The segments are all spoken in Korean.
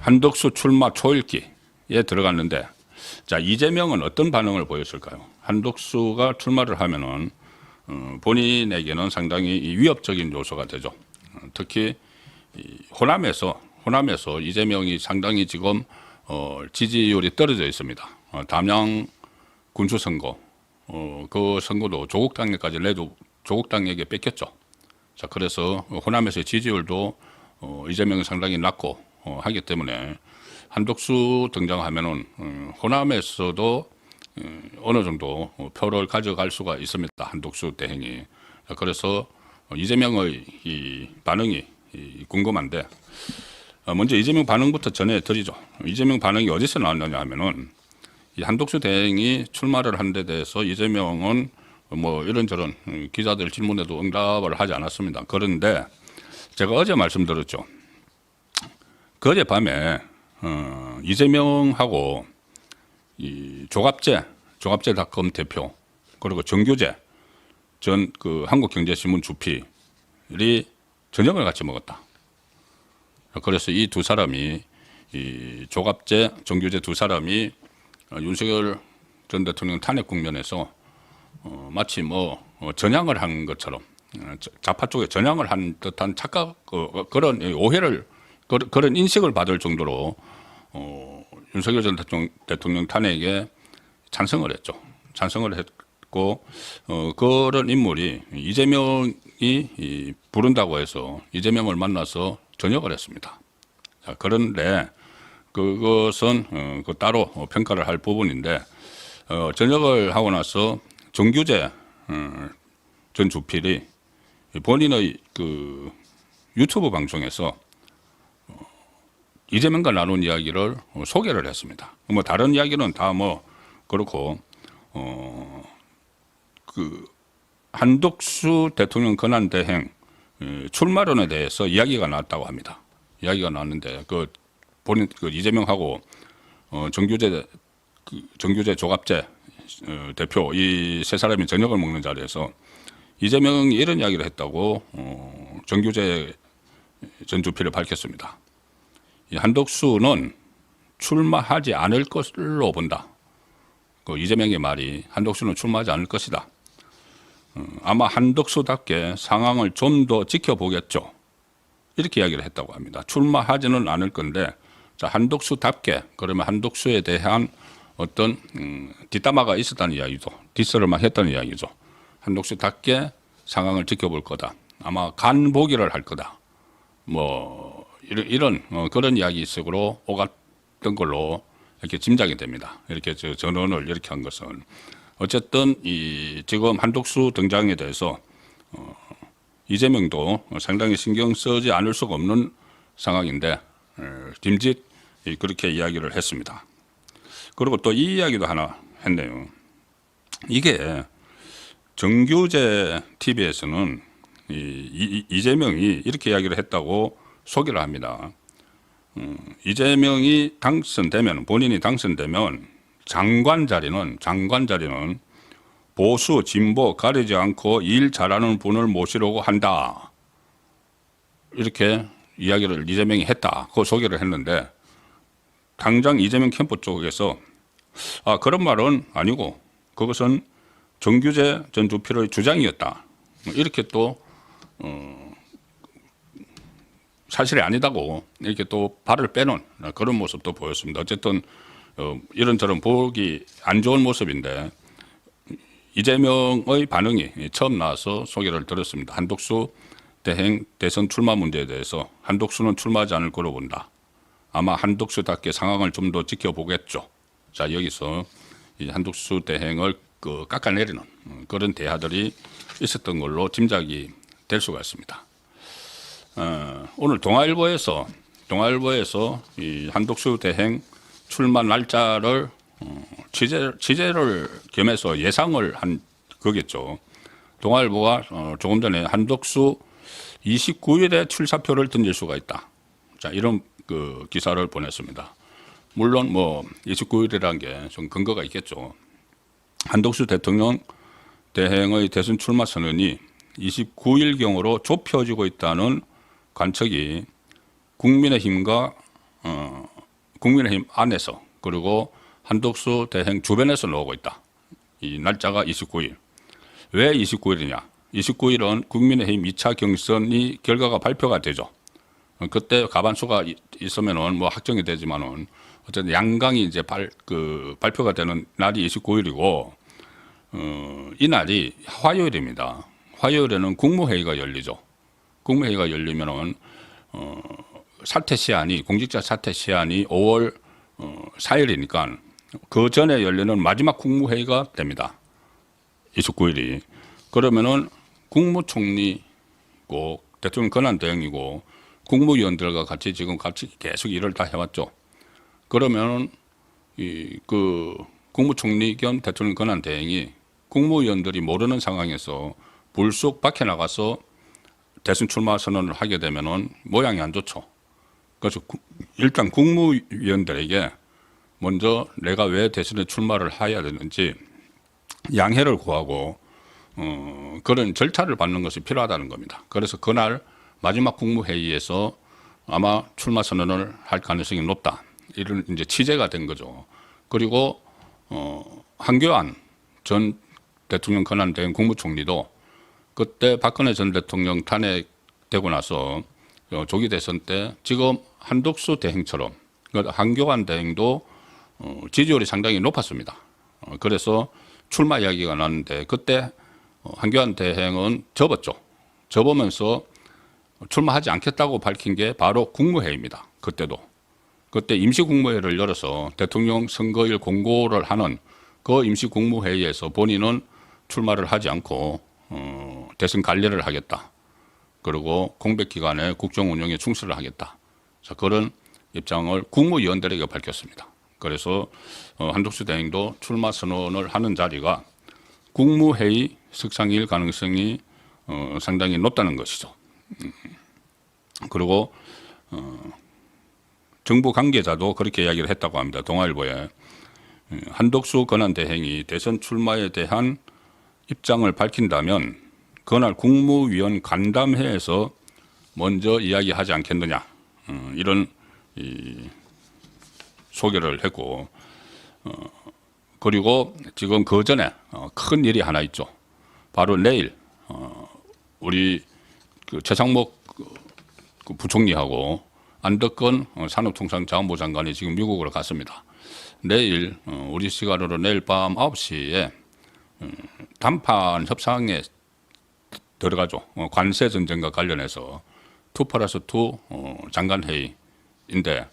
한덕수 출마 초읽기에 들어갔는데, 자, 이재명은 어떤 반응을 보였을까요? 한덕수가 출마를 하면은 본인에게는 상당히 위협적인 요소가 되죠. 특히 호남에서 이재명이 상당히 지금 지지율이 떨어져 있습니다. 담양 군수선거, 그 선거도 조국당에까지 내도 조국당에게 뺏겼죠. 자, 그래서 호남에서의 지지율도 이재명이 상당히 낮고 하기 때문에 한덕수 등장하면은 호남에서도 어느 정도 표를 가져갈 수가 있습니다. 한덕수 대행이. 그래서 이재명의 이 반응이 궁금한데, 먼저 이재명 반응부터 전해드리죠. 이재명 반응이 어디서 나왔느냐 하면은, 이 한덕수 대행이 출마를 한 데 대해서 이재명은 뭐 이런저런 기자들 질문에도 응답을 하지 않았습니다. 그런데 제가 어제 말씀드렸죠. 그 어젯밤에 이재명하고 이 조갑제닷컴 대표, 그리고 정규재 전 그 한국경제신문 주필이 저녁을 같이 먹었다. 그래서 이 두 사람이, 이 조갑제, 정규재 두 사람이 윤석열 전 대통령 탄핵 국면에서 마치 뭐 전향을 한 것처럼, 좌파 쪽에 전향을 한 듯한 착각, 그런 오해를, 그런 인식을 받을 정도로 윤석열 전 대통령 탄핵에 찬성을 했죠. 찬성을 했고, 그런 인물이 이재명이 부른다고 해서 이재명을 만나서 저녁을 했습니다. 자, 그런데 그것은 따로 평가를 할 부분인데, 저녁을 하고 나서 정규재 전 주필이 본인의 그 유튜브 방송에서 이재명과 나눈 이야기를 소개를 했습니다. 뭐 다른 이야기는 다 뭐 그렇고, 그 한덕수 대통령 권한 대행 출마론에 대해서 이야기가 나왔다고 합니다. 이야기가 나왔는데, 그 본인 그 이재명하고 정규재 조갑재 대표 이 세 사람이 저녁을 먹는 자리에서 이재명이 이런 이야기를 했다고 정규재 전 주필이 밝혔습니다. 이 한덕수는 출마하지 않을 것으로 본다. 그 이재명의 말이 한덕수는 출마하지 않을 것이다. 아마 한덕수답게 상황을 좀 더 지켜보겠죠. 이렇게 이야기를 했다고 합니다. 출마하지는 않을 건데, 자, 한덕수답게, 그러면 한덕수에 대한 어떤 뒷담화가 있었다는 이야기죠. 뒷설을 막 했다는 이야기죠. 한덕수답게 상황을 지켜볼 거다. 아마 간보기를 할 거다. 뭐 이런 그런 이야기식으로 오갔던 걸로 이렇게 짐작이 됩니다. 이렇게 전언을 이렇게 한 것은 어쨌든 이 지금 한덕수 등장에 대해서 이재명도 상당히 신경 쓰지 않을 수가 없는 상황인데 dim짓 그렇게 이야기를 했습니다. 그리고 또 이 이야기도 하나 했네요. 이게 정규재 TV에서는 이재명이 이렇게 이야기를 했다고 소개를 합니다. 이재명이 당선되면, 본인이 당선되면 장관 자리는 보수, 진보 가리지 않고 일 잘하는 분을 모시려고 한다. 이렇게 이야기를 이재명이 했다. 그 소개를 했는데, 당장 이재명 캠프 쪽에서 그런 말은 아니고 그것은 정규재 전 주필의 주장이었다. 이렇게 또 사실이 아니다고 이렇게 또 발을 빼는 그런 모습도 보였습니다. 어쨌든 이런저런 보기 안 좋은 모습인데, 이재명의 반응이 처음 나와서 소개를 드렸습니다. 한덕수 대행 대선 출마 문제에 대해서 한덕수는 출마하지 않을 거로 본다. 아마 한덕수답게 상황을 좀 더 지켜보겠죠. 자, 여기서 이 한덕수 대행을 깎아내리는 그런 대화들이 있었던 걸로 짐작이 될 수가 있습니다. 오늘 동아일보에서 이 한덕수 대행 출마 날짜를 취재를 겸해서 예상을 한 거겠죠. 동아일보가 조금 전에 한덕수 29일에 출사표를 던질 수가 있다. 자, 이런 그 기사를 보냈습니다. 물론 뭐 29일이라는 게 좀 근거가 있겠죠. 한덕수 대통령 대행의 대선 출마 선언이 29일경으로 좁혀지고 있다는 관측이 국민의힘과 국민의힘 안에서 그리고 한덕수 대행 주변에서 나오고 있다. 이 날짜가 29일. 왜 29일이냐? 29일은 국민의힘 2차 경선이 결과가 발표가 되죠. 그때 가반수가 있으면은 뭐 확정이 되지만은 어쨌든 양강이 이제 발표가 되는 날이 29일이고, 이 날이 화요일입니다. 화요일에는 국무회의가 열리죠. 국무회의가 열리면은, 사퇴 시한이, 공직자 사퇴 시한이 5월 4일이니까 그 전에 열리는 마지막 국무회의가 됩니다. 29일이. 그러면은 국무총리고 대통령 권한대행이고 국무위원들과 같이 지금 같이 계속 일을 다 해왔죠. 그러면은 그 국무총리 겸 대통령 권한대행이 국무위원들이 모르는 상황에서 불쑥 밖에 나가서 대선 출마 선언을 하게 되면은 모양이 안 좋죠. 그래서 일단 국무위원들에게 먼저 내가 왜 대선에 출마를 해야 되는지 양해를 구하고 그런 절차를 받는 것이 필요하다는 겁니다. 그래서 그날 마지막 국무회의에서 아마 출마 선언을 할 가능성이 높다. 이런 이제 취재가 된 거죠. 그리고 한교안 전 대통령 권한대행 국무총리도 그때 박근혜 전 대통령 탄핵되고 나서 조기 대선 때 지금 한덕수 대행처럼 한교안 대행도 지지율이 상당히 높았습니다. 그래서 출마 이야기가 나는데 그때 한교안 대행은 접었죠. 접으면서 출마하지 않겠다고 밝힌 게 바로 국무회의입니다. 그때 임시국무회의를 열어서 대통령 선거일 공고를 하는 그 임시국무회의에서 본인은 출마를 하지 않고 대선 관리를 하겠다. 그리고 공백 기간에 국정 운영에 충실을 하겠다. 자, 그런 입장을 국무위원들에게 밝혔습니다. 그래서 한덕수 대행도 출마 선언을 하는 자리가 국무회의 석상일 가능성이 상당히 높다는 것이죠. 그리고 정부 관계자도 그렇게 이야기를 했다고 합니다. 동아일보에 한덕수 권한대행이 대선 출마에 대한 입장을 밝힌다면 그날 국무위원 간담회에서 먼저 이야기하지 않겠느냐 이런 소개를 했고 그리고 지금 그 전에 큰 일이 하나 있죠. 바로 내일 우리 그 최상목 그 부총리하고 안덕건 산업통상자원부 장관이 지금 미국으로 갔습니다. 내일 우리 시간으로 내일 밤 9시에 단판 협상에 들어가죠. 관세 전쟁과 관련해서 2+2 장관회의인데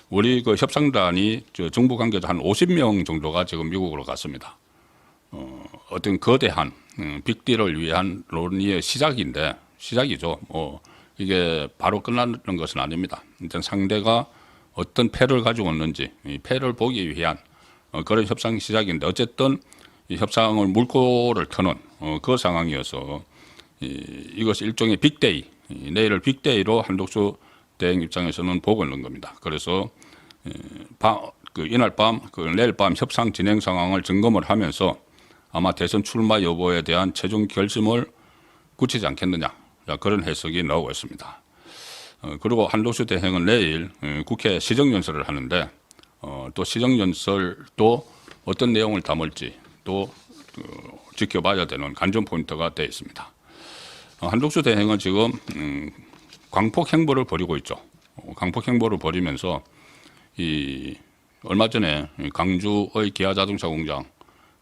우리 그 협상단이 정부 관계자 한 50명 정도가 지금 미국으로 갔습니다. 어떤 거대한 빅딜을 위한 논의의 시작이죠. 이게 바로 끝나는 것은 아닙니다. 일단 상대가 어떤 패를 가지고 있는지 이 패를 보기 위한 그런 협상 시작인데 어쨌든 이 협상을 물꼬를 트는 그 상황이어서 이것이 일종의 빅데이, 내일을 빅데이로 한덕수 대행 입장에서는 보고 있는 겁니다. 그래서 이날 밤, 내일 밤 협상 진행 상황을 점검을 하면서 아마 대선 출마 여부에 대한 최종 결심을 굳히지 않겠느냐 그런 해석이 나오고 있습니다. 그리고 한덕수 대행은 내일 국회 시정연설을 하는데 또 시정연설도 어떤 내용을 담을지 또 지켜봐야 되는 관전 포인트가 되어 있습니다. 한덕수 대행은 지금 광폭 행보를 벌이고 있죠. 광폭 행보를 벌이면서 얼마 전에 광주의 기아자동차 공장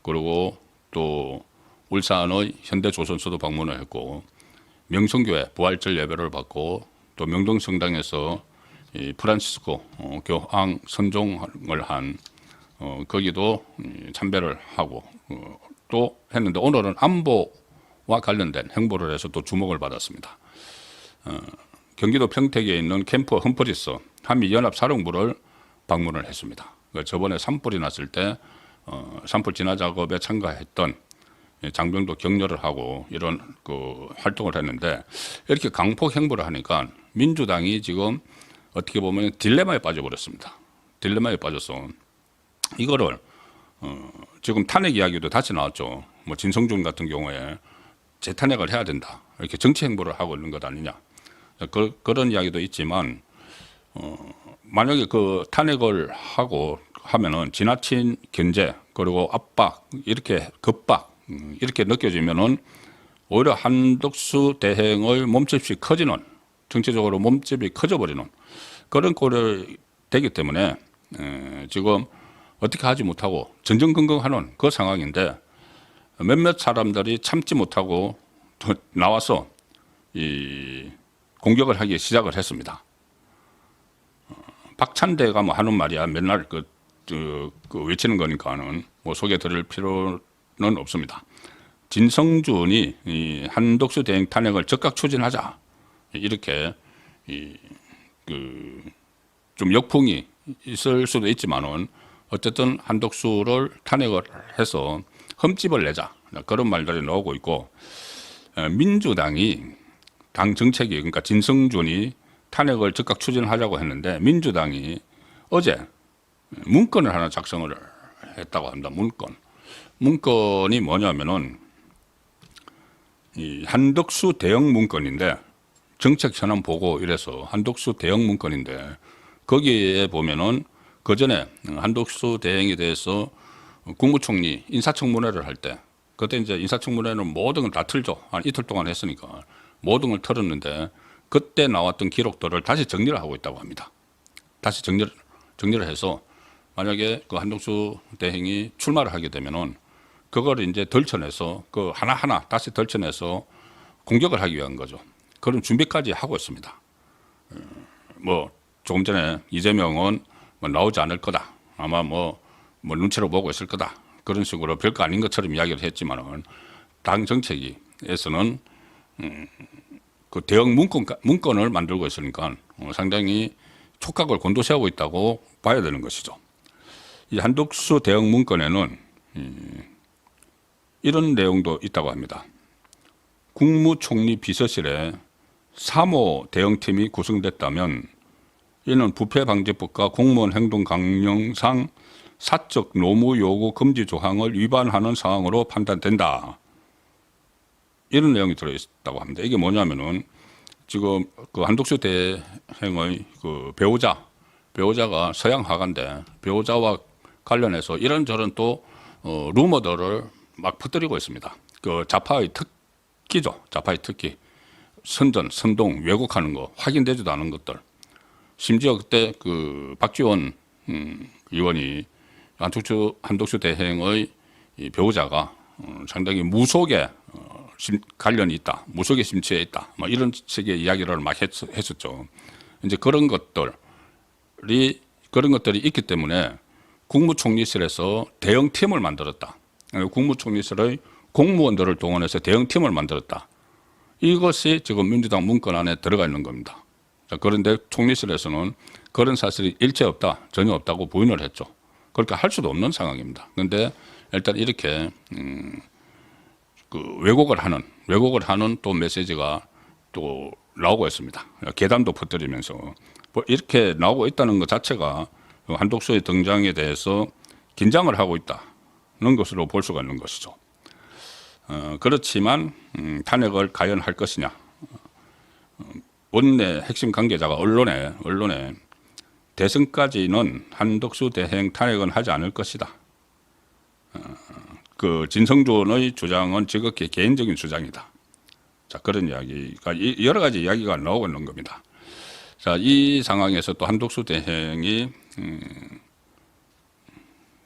그리고 또 울산의 현대조선소도 방문을 했고 명성교회 부활절 예배를 받고 또 명동성당에서 프란시스코 교황 선종을 한 거기도 참배를 하고 또 했는데 오늘은 안보와 관련된 행보를 해서 또 주목을 받았습니다. 경기도 평택에 있는 캠프 험프리스 한미연합사령부를 방문을 했습니다. 저번에 산불이 났을 때 산불 진화 작업에 참가했던 장병도 격려를 하고 이런 그 활동을 했는데 이렇게 강폭 행보를 하니까 민주당이 지금 어떻게 보면 딜레마에 빠져버렸습니다. 딜레마에 빠져서 이거를 지금 탄핵 이야기도 다시 나왔죠. 뭐 진성준 같은 경우에 재탄핵을 해야 된다. 이렇게 정치 행보를 하고 있는 것 아니냐. 그런 이야기도 있지만 만약에 그 탄핵을 하고 하면은 지나친 견제 그리고 압박 이렇게 급박 이렇게 느껴지면은 오히려 한덕수 대행의 몸집이 커지는 정치적으로 몸집이 커져버리는 그런 꼴이 되기 때문에 지금 어떻게 하지 못하고 전전긍긍하는 그 상황인데 몇몇 사람들이 참지 못하고 나와서 이 공격을 하기 시작을 했습니다. 박찬대가 뭐 하는 말이야 맨날 그 외치는 거니까는 뭐 소개 드릴 필요는 없습니다. 진성준이 이 한덕수 대행 탄핵을 적극 추진하자 이렇게 좀 역풍이 있을 수도 있지만은 어쨌든 한덕수를 탄핵을 해서 흠집을 내자 그런 말들이 나오고 있고 민주당이 당 정책이 그러니까 진성준이 탄핵을 적극 추진하자고 했는데 민주당이 어제 문건을 하나 작성을 했다고 합니다. 문건이 뭐냐면은 이 한덕수 대응 문건인데 정책 현안 보고 이래서 한덕수 대응 문건인데 거기에 보면은 그 전에 한덕수 대행에 대해서 국무총리 인사청문회를 할 때 그때 이제 인사청문회는 모든 걸 다 틀죠. 한 이틀 동안 했으니까 모든 걸 틀었는데 그때 나왔던 기록들을 다시 정리를 하고 있다고 합니다. 다시 정리를 해서 만약에 그 한덕수 대행이 출마를 하게 되면은 그걸 이제 덜쳐내서 그 하나하나 다시 덜쳐내서 공격을 하기 위한 거죠. 그런 준비까지 하고 있습니다. 뭐 조금 전에 이재명은 뭐 나오지 않을 거다. 아마 뭐 눈치로 보고 있을 거다. 그런 식으로 별거 아닌 것처럼 이야기를 했지만은 당 정책에서는 그 대응 문건을 만들고 있으니까 상당히 촉각을 곤두세우고 있다고 봐야 되는 것이죠. 이 한덕수 대응 문건에는 이런 내용도 있다고 합니다. 국무총리 비서실에 3호 대응팀이 구성됐다면 이는 부패방지법과 공무원 행동 강령상 사적 노무 요구 금지 조항을 위반하는 상황으로 판단된다. 이런 내용이 들어있다고 합니다. 이게 뭐냐면은 지금 그 한덕수 대행의 그 배우자가 서양 화가인데 배우자와 관련해서 이런저런 또 루머들을 막 퍼뜨리고 있습니다. 그 좌파의 특기죠. 좌파의 특기. 선전, 선동, 왜곡하는 거, 확인되지도 않은 것들. 심지어 그때 그 박지원 의원이 한덕수 대행의 이 배우자가 상당히 무속에 관련이 있다, 무속에 심취해 있다, 뭐 이런 식의 이야기를 막 했었죠. 이제 그런 것들이 있기 때문에 국무총리실에서 대응팀을 만들었다. 국무총리실의 공무원들을 동원해서 대응팀을 만들었다. 이것이 지금 민주당 문건 안에 들어가 있는 겁니다. 자, 그런데 총리실에서는 그런 사실이 일체 없다, 전혀 없다고 부인을 했죠. 그러니까 할 수도 없는 상황입니다. 그런데 일단 이렇게 그 왜곡을 하는 또 메시지가 또 나오고 있습니다. 계단도 퍼뜨리면서 뭐 이렇게 나오고 있다는 것 자체가 한덕수의 등장에 대해서 긴장을 하고 있다는 것으로 볼 수가 있는 것이죠. 그렇지만 탄핵을 과연 할 것이냐. 원내 핵심 관계자가 언론에 대선까지는 한덕수 대행 탄핵은 하지 않을 것이다. 그 진성준의 주장은 지극히 개인적인 주장이다. 자, 그런 이야기가 여러 가지 이야기가 나오고 있는 겁니다. 자, 이 상황에서 또 한덕수 대행이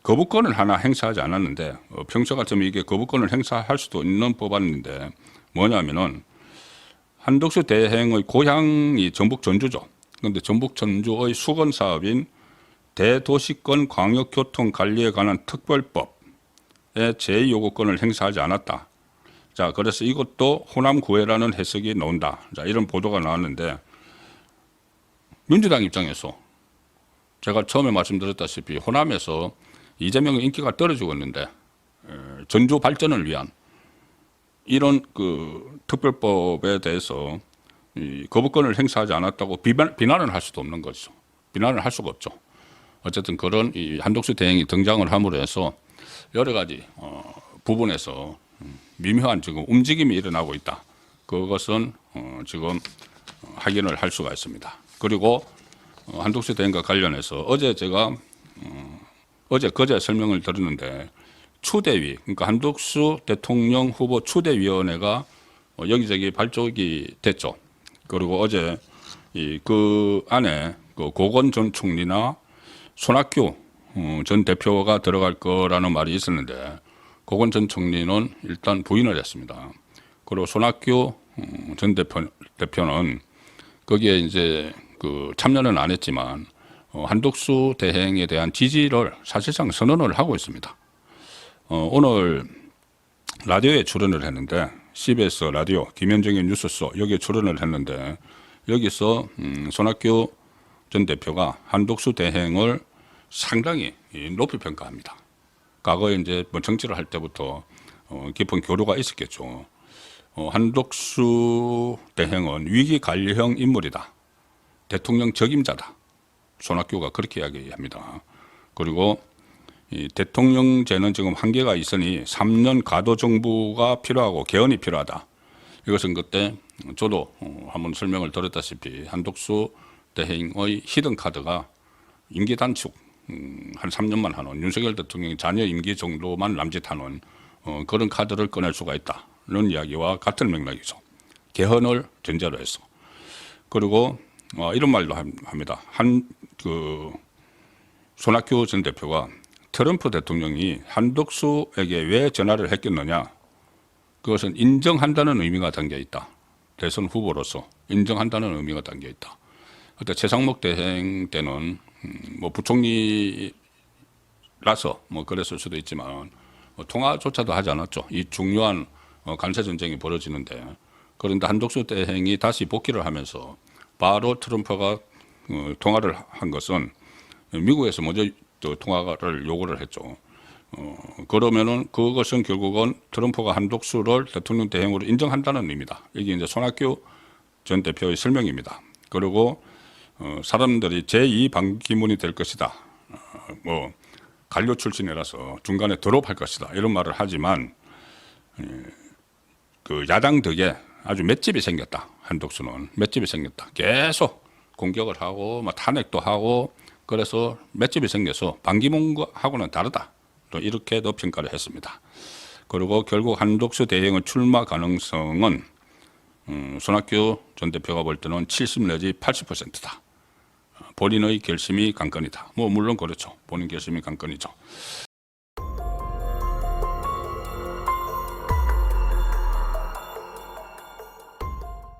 거부권을 하나 행사하지 않았는데 평소 같으면 이게 거부권을 행사할 수도 있는 법안인데 뭐냐면은 한덕수 대행의 고향이 전북 전주죠. 그런데 전북 전주의 수건 사업인 대도시권 광역교통관리에 관한 특별법의 제2요구권을 행사하지 않았다. 자, 그래서 이것도 호남구애라는 해석이 나온다. 자, 이런 보도가 나왔는데 민주당 입장에서 제가 처음에 말씀드렸다시피 호남에서 이재명의 인기가 떨어지고 있는데 전주 발전을 위한 이런 그 특별법에 대해서 이 거부권을 행사하지 않았다고 비난을 할 수도 없는 거죠. 비난을 할 수가 없죠. 어쨌든 그런 이 한덕수 대행이 등장을 함으로 해서 여러 가지 부분에서 미묘한 지금 움직임이 일어나고 있다. 그것은 지금 확인을 할 수가 있습니다. 그리고 한독수 대행과 관련해서 어제 제가 그제 설명을 드렸는데 추대위, 그러니까 한독수 대통령 후보 추대위원회가 여기저기 발족이 됐죠. 그리고 어제 그 안에 그 고건 전 총리나 손학규 전 대표가 들어갈 거라는 말이 있었는데 고건 전 총리는 일단 부인을 했습니다. 그리고 손학규 전 대표는 거기에 이제 그 참여는 안 했지만 한독수 대행에 대한 지지를 사실상 선언을 하고 있습니다. 오늘 라디오에 출연을 했는데 CBS 라디오 김현정의 뉴스쇼 여기에 출연을 했는데 여기서 손학규 전 대표가 한독수 대행을 상당히 높이 평가합니다. 과거에 이제 뭐 정치를 할 때부터 깊은 교류가 있었겠죠. 한독수 대행은 위기 관리형 인물이다. 대통령 적임자다. 손학규가 그렇게 이야기합니다. 그리고 이 대통령제는 지금 한계가 있으니 3년 가도 정부가 필요하고 개헌이 필요하다. 이것은 그때 저도 한번 설명을 드렸다시피 한독수 대행의 히든 카드가 임기 단축 한 3년만 하는 윤석열 대통령의 자녀 임기 정도만 남짓하는 그런 카드를 꺼낼 수가 있다는 이야기와 같은 맥락이죠. 개헌을 전제로 해서. 그리고 이런 말도 합니다. 손학규 전 대표가 트럼프 대통령이 한독수에게 왜 전화를 했겠느냐. 그것은 인정한다는 의미가 담겨 있다. 대선 후보로서 인정한다는 의미가 담겨 있다. 그때 최상목 대행 때는 뭐 부총리라서 뭐 그랬을 수도 있지만 통화조차도 하지 않았죠. 이 중요한 관세 전쟁이 벌어지는데 그런데 한독수 대행이 다시 복귀를 하면서 바로 트럼프가 통화를 한 것은 미국에서 먼저 통화를 요구를 했죠. 그러면은 그것은 결국은 트럼프가 한독수를 대통령 대행으로 인정한다는 의미다. 이게 이제 손학규 전 대표의 설명입니다. 그리고 사람들이 제2 반기문이 될 것이다. 뭐 관료 출신이라서 중간에 드롭할 것이다. 이런 말을 하지만 그 야당 덕에 아주 맷집이 생겼다. 한독수는 맷집이 생겼다. 계속 공격을 하고 뭐 탄핵도 하고 그래서 맷집이 생겨서 반기문하고는 다르다. 또 이렇게도 평가를 했습니다. 그리고 결국 한독수 대행의 출마 가능성은 손학규 전 대표가 볼 때는 70 내지 80%다. 본인의 결심이 관건이다. 뭐 물론 그렇죠. 본인 결심이 관건이죠.